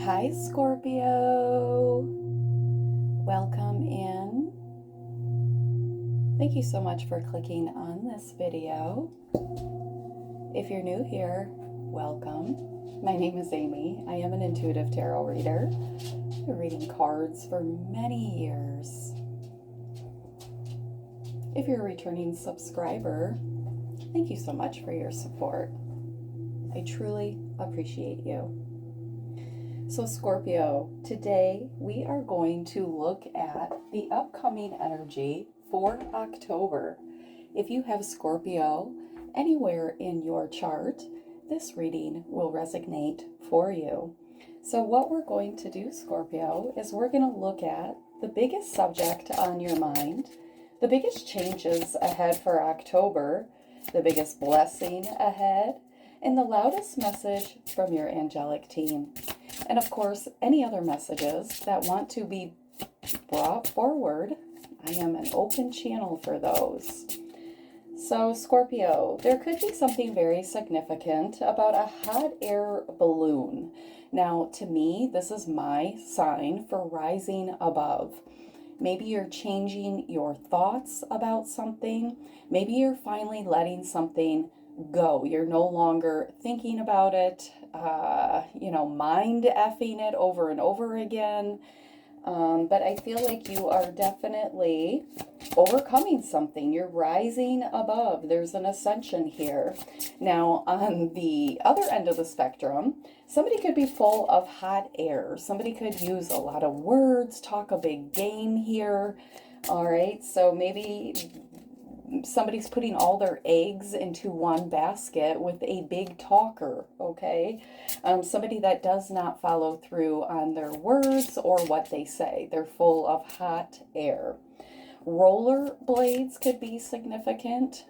Hi, Scorpio. Welcome in. Thank you so much for clicking on this video. If you're new here, welcome. My name is Amy. I am an intuitive tarot reader. I've been reading cards for many years. If you're a returning subscriber, thank you so much for your support. I truly appreciate you. So Scorpio, today we are going to look at the upcoming energy for October. If you have Scorpio anywhere in your chart, this reading will resonate for you. So what we're going to do, Scorpio, is we're going to look at the biggest subject on your mind, the biggest changes ahead for October, the biggest blessing ahead, and the loudest message from your angelic team. And of course, any other messages that want to be brought forward, I am an open channel for those. So Scorpio, there could be something very significant about a hot air balloon. Now, to me, this is my sign for rising above. Maybe you're changing your thoughts about something. Maybe you're finally letting something go. You're no longer thinking about it, mind effing it over and over again. But I feel like you are definitely overcoming something. You're rising above. There's an ascension here. Now, on the other end of the spectrum, somebody could be full of hot air. Somebody could use a lot of words, talk a big game here. All right, so maybe somebody's putting all their eggs into one basket with a big talker, okay? Somebody that does not follow through on their words or what they say. They're full of hot air. Roller blades could be significant.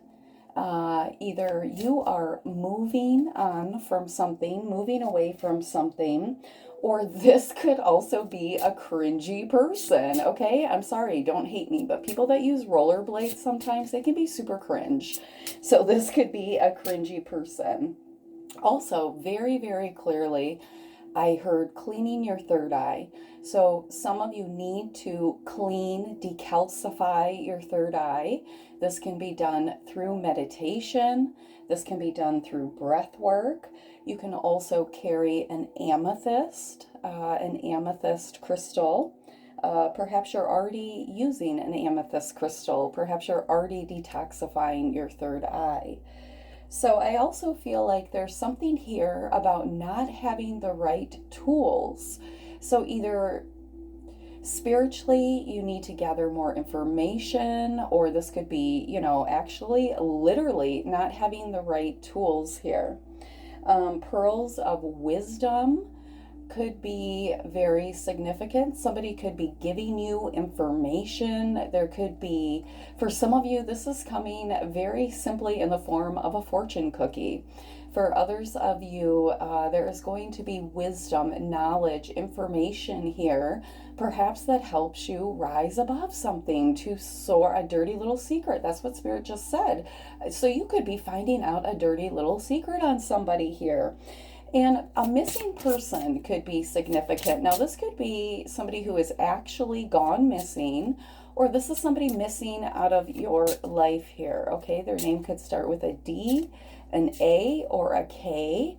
Either you are moving on from something, moving away from something, or this could also be a cringy person, okay? I'm sorry, don't hate me, but people that use rollerblades sometimes, they can be super cringe. So this could be a cringy person. Also, very, very clearly, I heard cleaning your third eye. So some of you need to clean, decalcify your third eye. This can be done through meditation. This can be done through breath work. You can also carry an amethyst crystal. Perhaps you're already using an amethyst crystal. Perhaps you're already detoxifying your third eye. So I also feel like there's something here about not having the right tools. So either spiritually, you need to gather more information, or this could be, actually literally not having the right tools here. Pearls of wisdom could be very significant. Somebody could be giving you information. There could be, for some of you, this is coming very simply in the form of a fortune cookie. For others of you, there is going to be wisdom, knowledge, information here, perhaps that helps you rise above something, to soar, a dirty little secret. That's what Spirit just said. So you could be finding out a dirty little secret on somebody here. And a missing person could be significant. Now, this could be somebody who has actually gone missing, or this is somebody missing out of your life here, okay? Their name could start with a D, an A, or a K.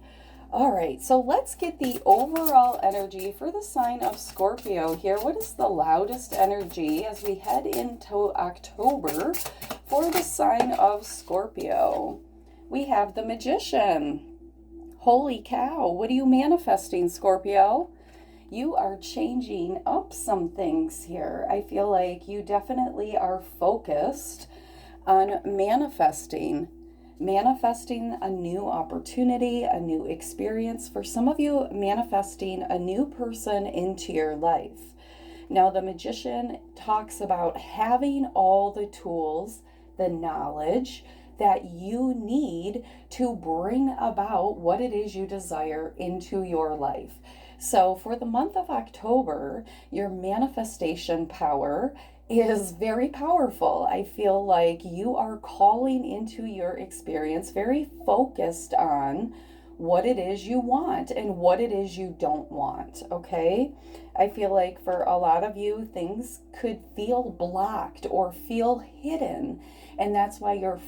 All right, so let's get the overall energy for the sign of Scorpio here. What is the loudest energy as we head into October for the sign of Scorpio? We have the Magician. Holy cow, what are you manifesting, Scorpio? You are changing up some things here. I feel like you definitely are focused on manifesting a new opportunity, a new experience. For some of you, manifesting a new person into your life. Now, the Magician talks about having all the tools, the knowledge that you need to bring about what it is you desire into your life. So for the month of October, your manifestation power is very powerful. I feel like you are calling into your experience, very focused on what it is you want and what it is you don't want, okay? I feel like for a lot of you, things could feel blocked or feel hidden, and that's why you're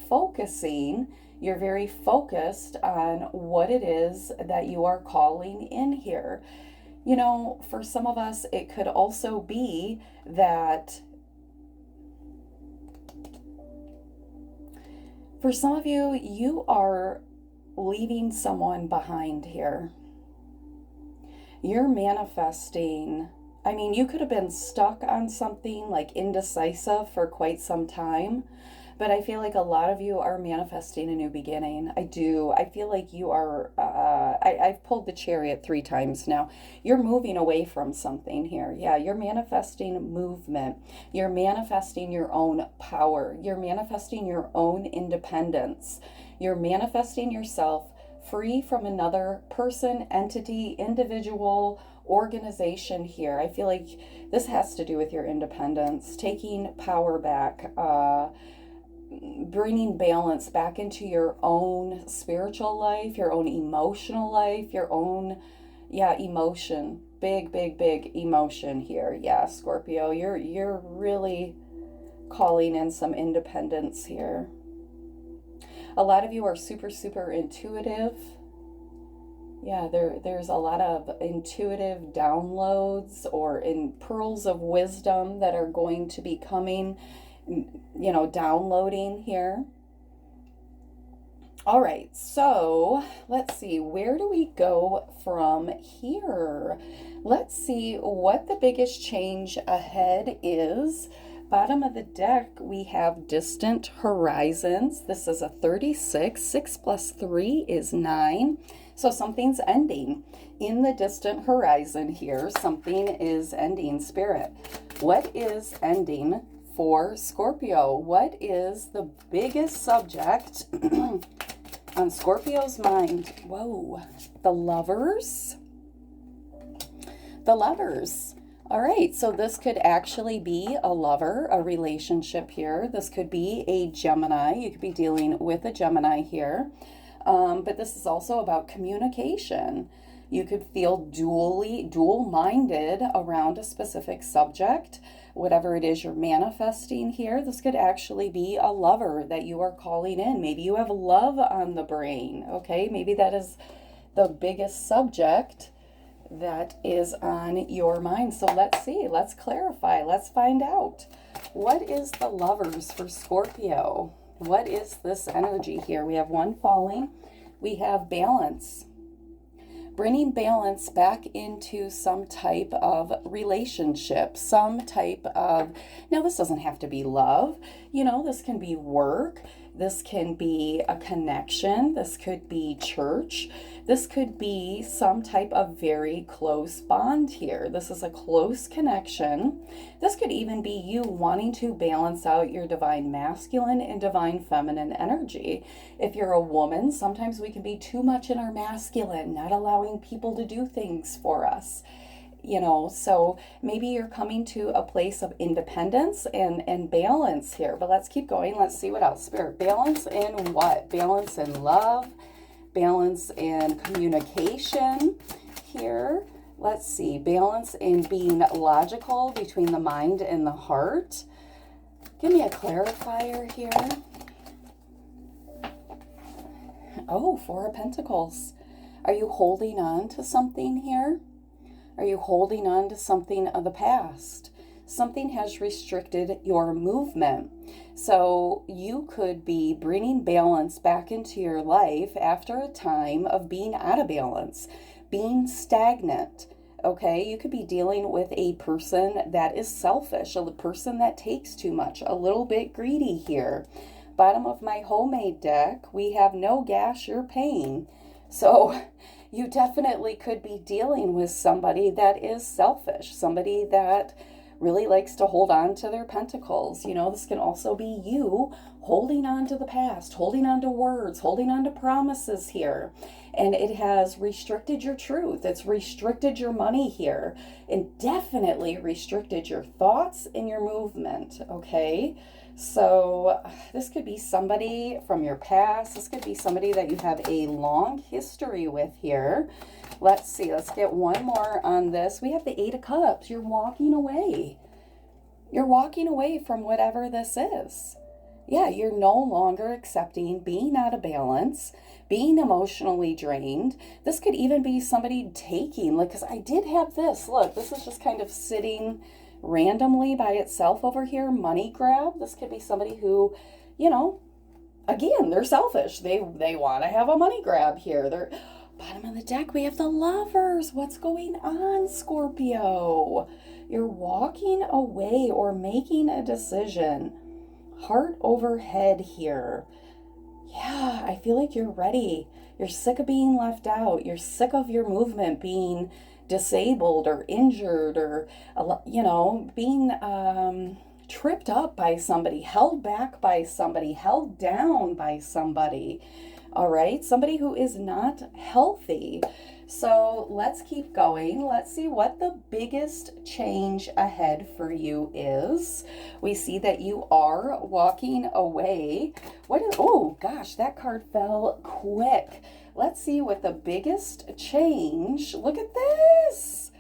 very focused on what it is that you are calling in here. You know, for some of us, it could also be that for some of you, you are leaving someone behind here. You're manifesting. I mean, you could have been stuck on something like indecisive for quite some time, but I feel like a lot of you are manifesting a new beginning. I do. I feel like you are, I've pulled the chariot 3 times now. You're moving away from something here. Yeah, you're manifesting movement. You're manifesting your own power. You're manifesting your own independence. You're manifesting yourself free from another person, entity, individual, organization here. I feel like this has to do with your independence, taking power back, bringing balance back into your own spiritual life, your own emotional life, your own, emotion. Big, big, big emotion here. Yeah, Scorpio, you're really calling in some independence here. A lot of you are super, super intuitive. Yeah, there's a lot of intuitive downloads or in pearls of wisdom that are going to be coming, downloading here. All right, so let's see, where do we go from here? Let's see what the biggest change ahead is. Bottom of the deck, we have distant horizons. This is a 36. 6 plus 3 is 9. So something's ending. In the distant horizon here, something is ending. Spirit, what is ending for Scorpio? What is the biggest subject on Scorpio's mind? Whoa, the Lovers. The Lovers. All right, so this could actually be a lover, a relationship here. This could be a Gemini. You could be dealing with a Gemini here. But this is also about communication. You could feel dual-minded around a specific subject. Whatever it is you're manifesting here, this could actually be a lover that you are calling in. Maybe you have love on the brain, okay? Maybe that is the biggest subject that is on your mind. So let's see, let's clarify, let's find out. What is the Lovers for Scorpio? What is this energy here? We have one falling, we have balance. Bringing balance back into some type of relationship, some type of, now this doesn't have to be love, this can be work, this can be a connection, this could be church, this could be some type of very close bond here. This is a close connection. This could even be you wanting to balance out your divine masculine and divine feminine energy. If you're a woman, sometimes we can be too much in our masculine, not allowing people to do things for us. So maybe you're coming to a place of independence and balance here. But let's keep going. Let's see what else. Spirit, balance in what? Balance in love, balance in communication here. Let's see. Balance in being logical between the mind and the heart. Give me a clarifier here. Oh, 4 of Pentacles. Are you holding on to something here? Are you holding on to something of the past? Something has restricted your movement. So you could be bringing balance back into your life after a time of being out of balance, being stagnant. Okay, you could be dealing with a person that is selfish, a person that takes too much, a little bit greedy here. Bottom of my homemade deck, we have no gas you're paying. So you definitely could be dealing with somebody that is selfish, somebody that really likes to hold on to their pentacles. This can also be you holding on to the past, holding on to words, holding on to promises here. and it has restricted your truth. It's restricted your money here, and definitely restricted your thoughts and your movement, okay? So this could be somebody from your past. This could be somebody that you have a long history with here. Let's see. Let's get one more on this. We have the Eight of Cups. You're walking away. You're walking away from whatever this is. Yeah, you're no longer accepting being out of balance, being emotionally drained. This could even be somebody taking, like, because I did have this. Look, this is just kind of sitting randomly by itself over here. Money grab. This could be somebody who, you know, again, they're selfish. They want to have a money grab here. They're bottom of the deck. We have the Lovers. What's going on, Scorpio? You're walking away or making a decision. Heart over head here. Yeah, I feel like you're ready. You're sick of being left out. You're sick of your movement being disabled or injured or, you know, being tripped up by somebody, held back by somebody, held down by somebody. All right, somebody who is not healthy. So let's keep going. Let's see what the biggest change ahead for you is. We see that you are walking away. Oh gosh, that card fell quick. Let's see what the biggest change, look at this.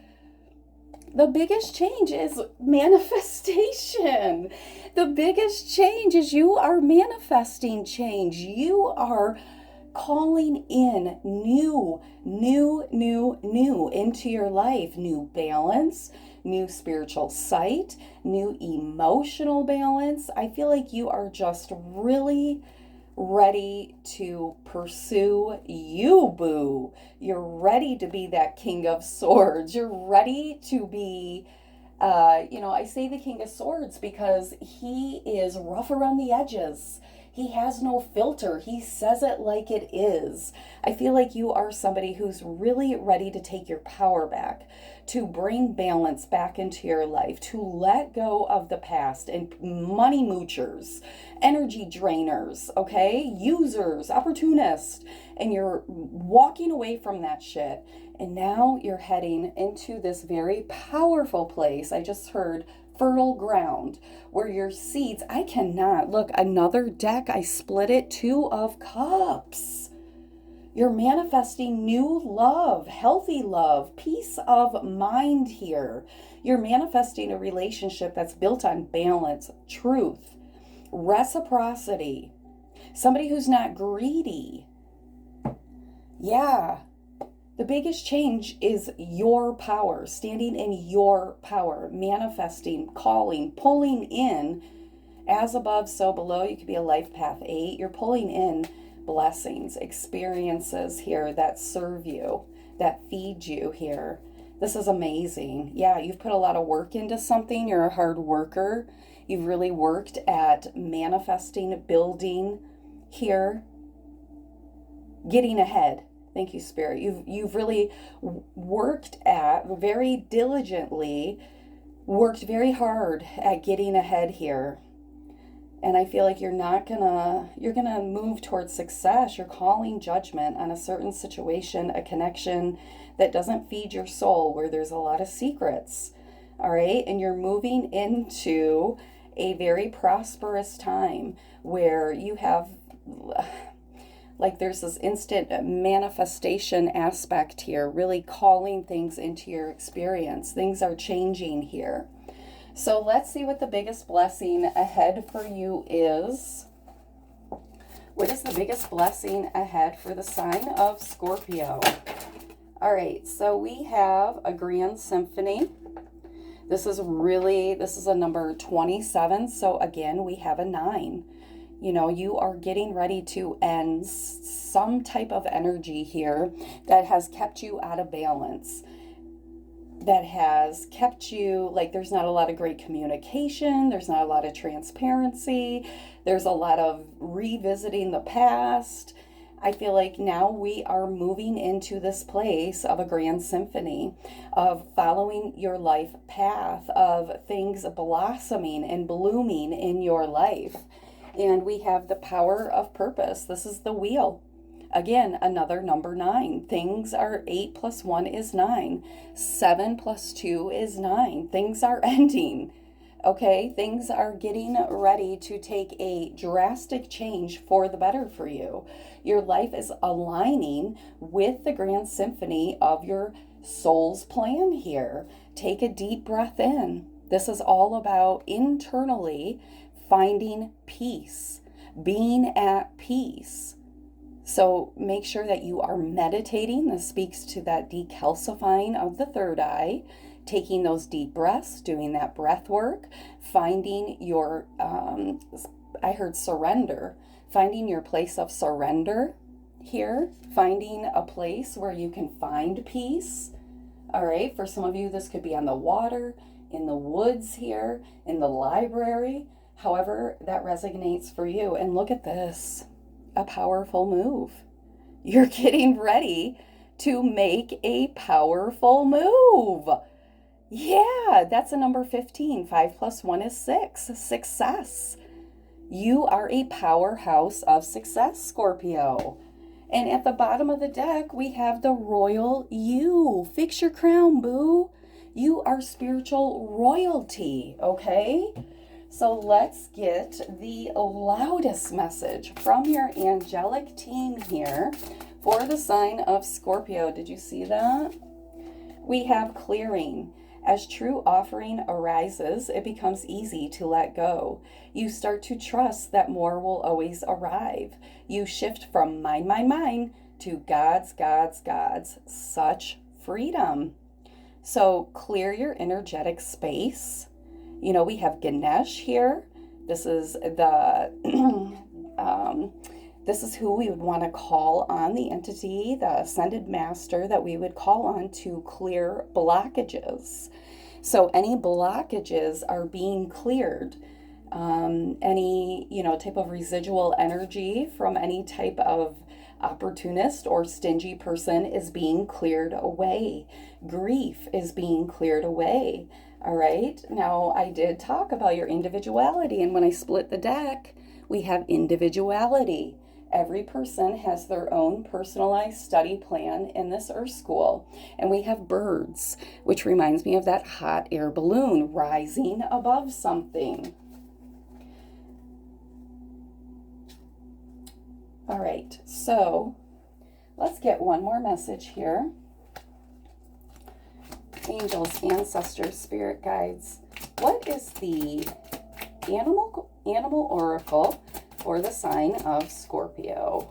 The biggest change is manifestation. The biggest change is you are manifesting change. You are calling in new into your life, new balance, new spiritual sight, new emotional balance. I feel like you are just really ready to pursue you, boo. You're ready to be that King of Swords. You're ready to be, I say the King of Swords because he is rough around the edges. He has no filter. He says it like it is. I feel like you are somebody who's really ready to take your power back, to bring balance back into your life, to let go of the past and money moochers, energy drainers, okay? Users, opportunists, and you're walking away from that shit. And now you're heading into this very powerful place. I just heard fertile ground where your seeds, I cannot, look, another deck, I split it, Two of Cups. You're manifesting new love, healthy love, peace of mind here. You're manifesting a relationship that's built on balance, truth, reciprocity, somebody who's not greedy. Yeah. The biggest change is your power, standing in your power, manifesting, calling, pulling in, as above, so below. You could be a life path 8. You're pulling in blessings, experiences here that serve you, that feed you here. This is amazing. Yeah, you've put a lot of work into something. You're a hard worker. You've really worked at manifesting, building here, getting ahead. Thank you, Spirit. You've really worked at, very diligently, worked very hard at getting ahead here. And I feel like you're gonna move towards success. You're calling judgment on a certain situation, a connection that doesn't feed your soul, where there's a lot of secrets. All right. And you're moving into a very prosperous time where you have, like, there's this instant manifestation aspect here, really calling things into your experience. Things are changing here. So let's see what the biggest blessing ahead for you is. What is the biggest blessing ahead for the sign of Scorpio? All right, so we have a grand symphony. This is a number 27. So again, we have a 9. You know, you are getting ready to end some type of energy here that has kept you out of balance, that has kept you, like, there's not a lot of great communication, there's not a lot of transparency, there's a lot of revisiting the past. I feel like now we are moving into this place of a grand symphony, of following your life path, of things blossoming and blooming in your life. And we have the power of purpose. This is the wheel. Again, another number 9. Things are 8 plus 1 is 9. 7 plus 2 is 9. Things are ending. Okay, things are getting ready to take a drastic change for the better for you. Your life is aligning with the grand symphony of your soul's plan here. Take a deep breath in. This is all about internally finding peace, being at peace. So make sure that you are meditating. This speaks to that decalcifying of the third eye, taking those deep breaths, doing that breath work, finding your, I heard surrender, finding your place of surrender here, finding a place where you can find peace. All right, for some of you, this could be on the water, in the woods here, in the library, however that resonates for you. And look at this, a powerful move. You're getting ready to make a powerful move. Yeah, that's a number 15. 5 plus 1 is 6. Success. You are a powerhouse of success, Scorpio. And at the bottom of the deck, we have the royal you. Fix your crown, boo. You are spiritual royalty, okay? So let's get the loudest message from your angelic team here for the sign of Scorpio. Did you see that? We have clearing. As true offering arises, it becomes easy to let go. You start to trust that more will always arrive. You shift from mine to God's. Such freedom. So clear your energetic space. You know, we have Ganesh here. This is the this is who we would want to call on, the entity, the ascended master that we would call on to clear blockages. So any blockages are being cleared. Any, type of residual energy from any type of opportunist or stingy person is being cleared away. Grief is being cleared away. All right. Now, I did talk about your individuality, and when I split the deck, we have individuality. Every person has their own personalized study plan in this Earth School. And we have birds, which reminds me of that hot air balloon rising above something. All right, so let's get one more message here. Angels, ancestors, spirit guides. What is the animal oracle for the sign of Scorpio?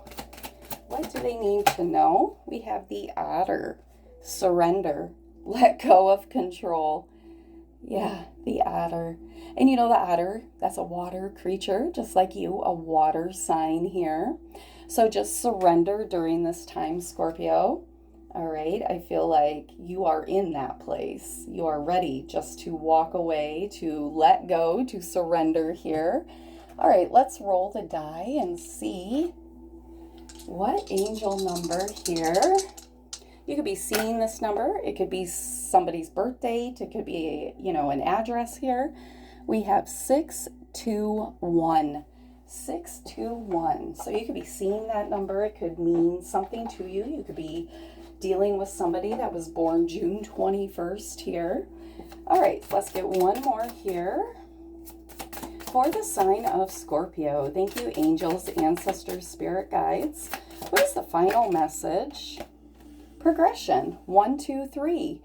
What do they need to know? We have the otter. Surrender. Let go of control. Yeah, the otter. And the otter, that's a water creature, just like you, a water sign here. So just surrender during this time, Scorpio. All right, I feel like you are in that place. You are ready just to walk away, to let go, to surrender here. All right, let's roll the die and see what angel number here. You could be seeing this number. It could be somebody's birth date. It could be, an address here. We have 621. 621. So you could be seeing that number. It could mean something to you. You could be dealing with somebody that was born June 21st here. All right, let's get one more here. For the sign of Scorpio, thank you, angels, ancestors, spirit guides. What is the final message? Progression. 1, 2, 3.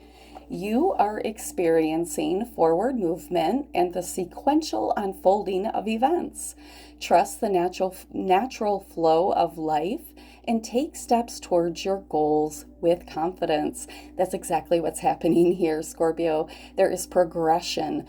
You are experiencing forward movement and the sequential unfolding of events. Trust the natural flow of life and take steps towards your goals with confidence. That's exactly what's happening here, Scorpio. There is progression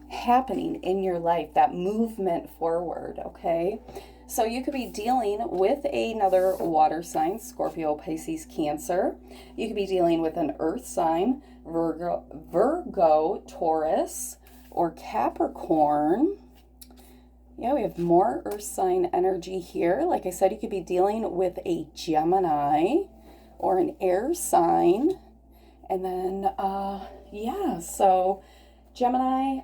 happening in your life, that movement forward, okay? So you could be dealing with another water sign, Scorpio, Pisces, Cancer. You could be dealing with an earth sign, Virgo, Taurus, or Capricorn. Yeah, we have more earth sign energy here. Like I said, you could be dealing with a Gemini or an air sign. And then, so Gemini,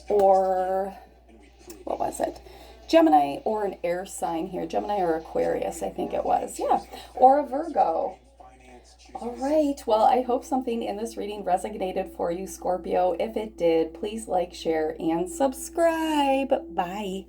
or what was it? Gemini or an air sign here. Gemini or Aquarius, I think it was. Yeah. Or a Virgo. All right. Well, I hope something in this reading resonated for you, Scorpio. If it did, please like, share, and subscribe. Bye.